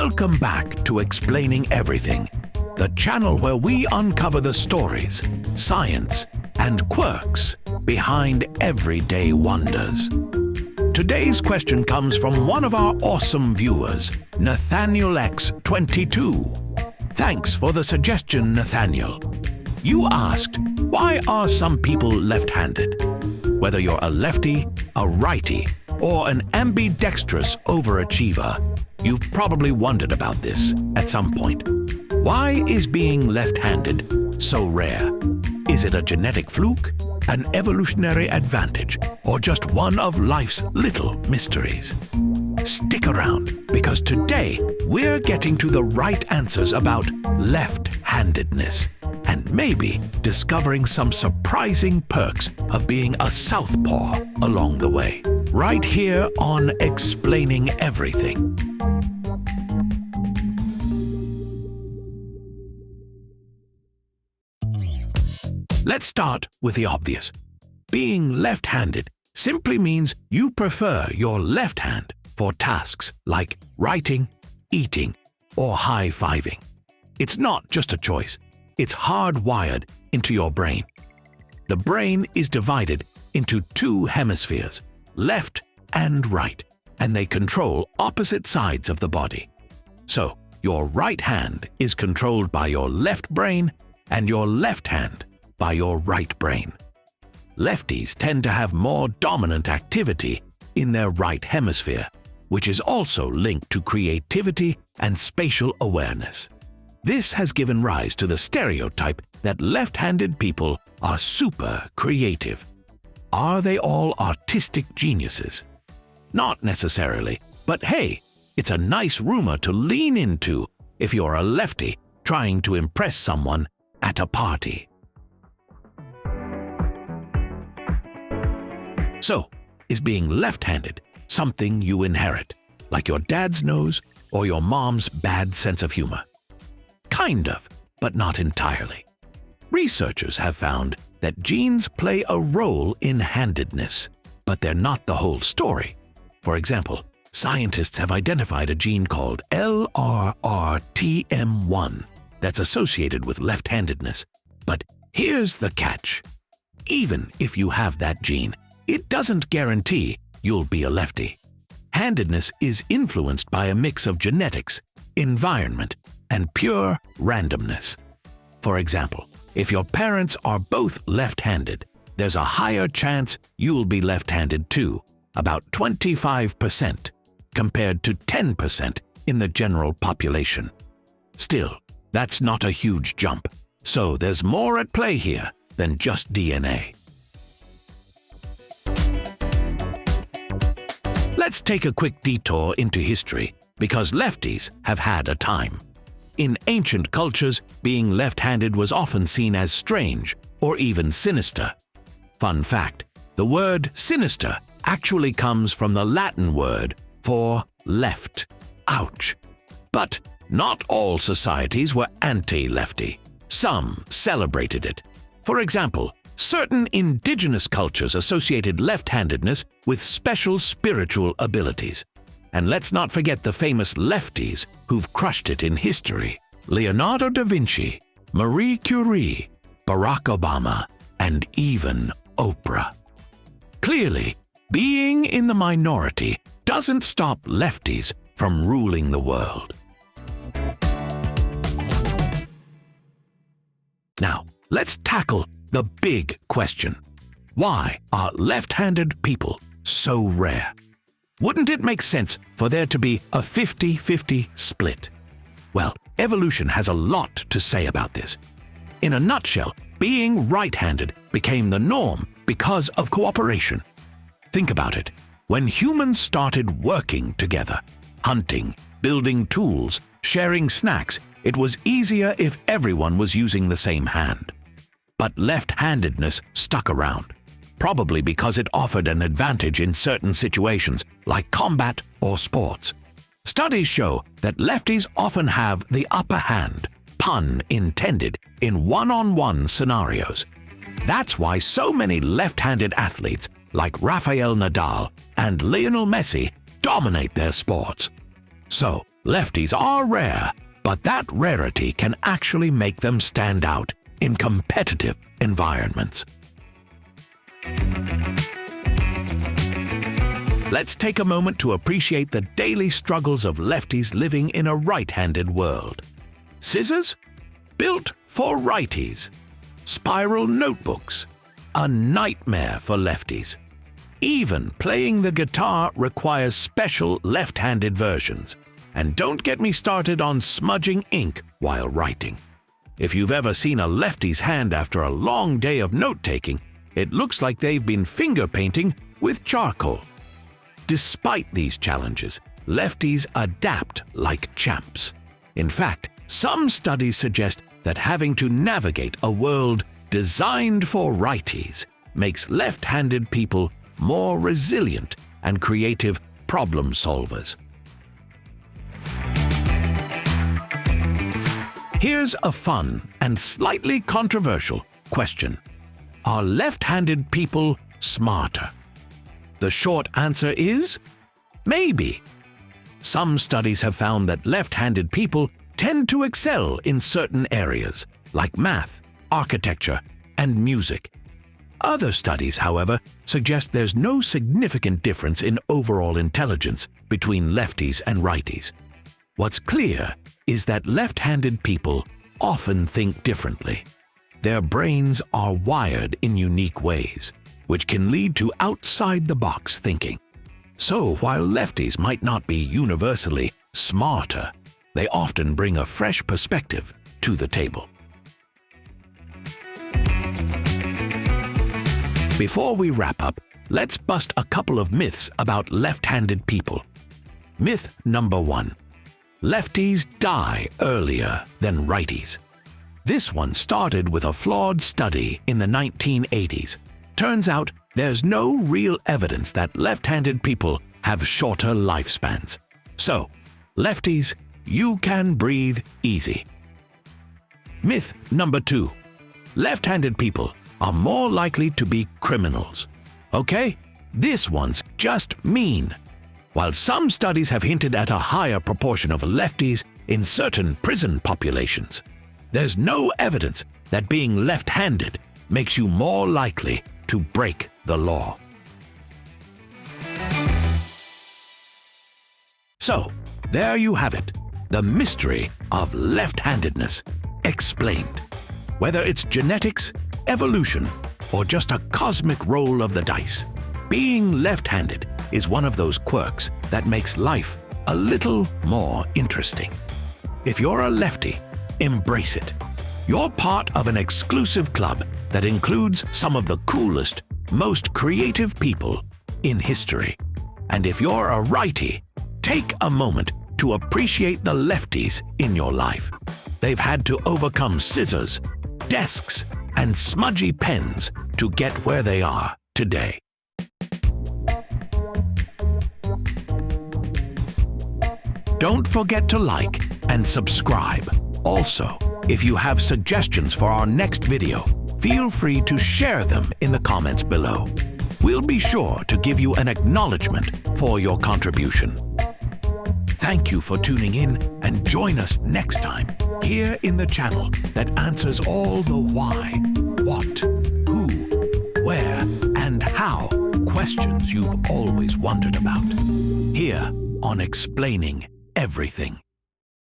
Welcome back to Explaining Everything, the channel where we uncover the stories, science, and quirks behind everyday wonders. Today's question comes from one of our awesome viewers, Nathaniel X22. Thanks for the suggestion, Nathaniel. You asked, why are some people left-handed? Whether you're a lefty, a righty, or an ambidextrous overachiever, you've probably wondered about this at some point. Why is being left-handed so rare? Is it a genetic fluke, an evolutionary advantage, or just one of life's little mysteries? Stick around, because today we're getting to the right answers about left-handedness, and maybe discovering some surprising perks of being a southpaw along the way. Right here on Explaining Everything. Let's start with the obvious. Being left-handed simply means you prefer your left hand for tasks like writing, eating, or high-fiving. It's not just a choice. It's hardwired into your brain. The brain is divided into two hemispheres, left and right, and they control opposite sides of the body. So, your right hand is controlled by your left brain and your left hand by your right brain. Lefties tend to have more dominant activity in their right hemisphere, which is also linked to creativity and spatial awareness. This has given rise to the stereotype that left-handed people are super creative. Are they all artistic geniuses? Not necessarily, but hey, it's a nice rumor to lean into if you're a lefty trying to impress someone at a party. So, is being left-handed something you inherit, like your dad's nose or your mom's bad sense of humor? Kind of, but not entirely. Researchers have found that genes play a role in handedness, but they're not the whole story. For example, scientists have identified a gene called LRRTM1 that's associated with left-handedness. But here's the catch. Even if you have that gene, it doesn't guarantee you'll be a lefty. Handedness is influenced by a mix of genetics, environment, and pure randomness. For example, if your parents are both left-handed, there's a higher chance you'll be left-handed too, about 25%, compared to 10% in the general population. Still, that's not a huge jump, so there's more at play here than just DNA. Let's take a quick detour into history, because lefties have had a time. In ancient cultures, being left-handed was often seen as strange or even sinister. Fun fact, the word sinister actually comes from the Latin word for left. Ouch. But not all societies were anti-lefty. Some celebrated it. For example, certain indigenous cultures associated left-handedness with special spiritual abilities. And let's not forget the famous lefties who've crushed it in history. Leonardo da Vinci, Marie Curie, Barack Obama, and even Oprah. Clearly, being in the minority doesn't stop lefties from ruling the world. Now, let's tackle the big question. Why are left-handed people so rare? Wouldn't it make sense for there to be a 50-50 split? Well, evolution has a lot to say about this. In a nutshell, being right-handed became the norm because of cooperation. Think about it. When humans started working together, hunting, building tools, sharing snacks, it was easier if everyone was using the same hand. But left-handedness stuck around, probably because it offered an advantage in certain situations like combat or sports. Studies show that lefties often have the upper hand, pun intended, in one-on-one scenarios. That's why so many left-handed athletes like Rafael Nadal and Lionel Messi dominate their sports. So, lefties are rare, but that rarity can actually make them stand out in competitive environments. Let's take a moment to appreciate the daily struggles of lefties living in a right-handed world. Scissors? Built for righties. Spiral notebooks? A nightmare for lefties. Even playing the guitar requires special left-handed versions. And don't get me started on smudging ink while writing. If you've ever seen a lefty's hand after a long day of note-taking, it looks like they've been finger painting with charcoal. Despite these challenges, lefties adapt like champs. In fact, some studies suggest that having to navigate a world designed for righties makes left-handed people more resilient and creative problem solvers. Here's a fun and slightly controversial question. Are left-handed people smarter? The short answer is maybe. Some studies have found that left-handed people tend to excel in certain areas, like math, architecture, and music. Other studies, however, suggest there's no significant difference in overall intelligence between lefties and righties. What's clear is that left-handed people often think differently. Their brains are wired in unique ways, which can lead to outside-the-box thinking. So while lefties might not be universally smarter, they often bring a fresh perspective to the table. Before we wrap up, let's bust a couple of myths about left-handed people. Myth number 1. Lefties die earlier than righties. This one started with a flawed study in the 1980s. Turns out there's no real evidence that left-handed people have shorter lifespans. So, lefties, you can breathe easy. Myth number 2. Left-handed people are more likely to be criminals. Okay, this one's just mean. While some studies have hinted at a higher proportion of lefties in certain prison populations, there's no evidence that being left-handed makes you more likely to break the law. So, there you have it, the mystery of left-handedness explained. Whether it's genetics, evolution, or just a cosmic roll of the dice, being left-handed is one of those quirks that makes life a little more interesting. If you're a lefty, embrace it. You're part of an exclusive club that includes some of the coolest, most creative people in history. And if you're a righty, take a moment to appreciate the lefties in your life. They've had to overcome scissors, desks, and smudgy pens to get where they are today. Don't forget to like and subscribe. Also, if you have suggestions for our next video, feel free to share them in the comments below. We'll be sure to give you an acknowledgement for your contribution. Thank you for tuning in, and join us next time here in the channel that answers all the why, what, who, where, and how questions you've always wondered about. Here on Explaining Everything.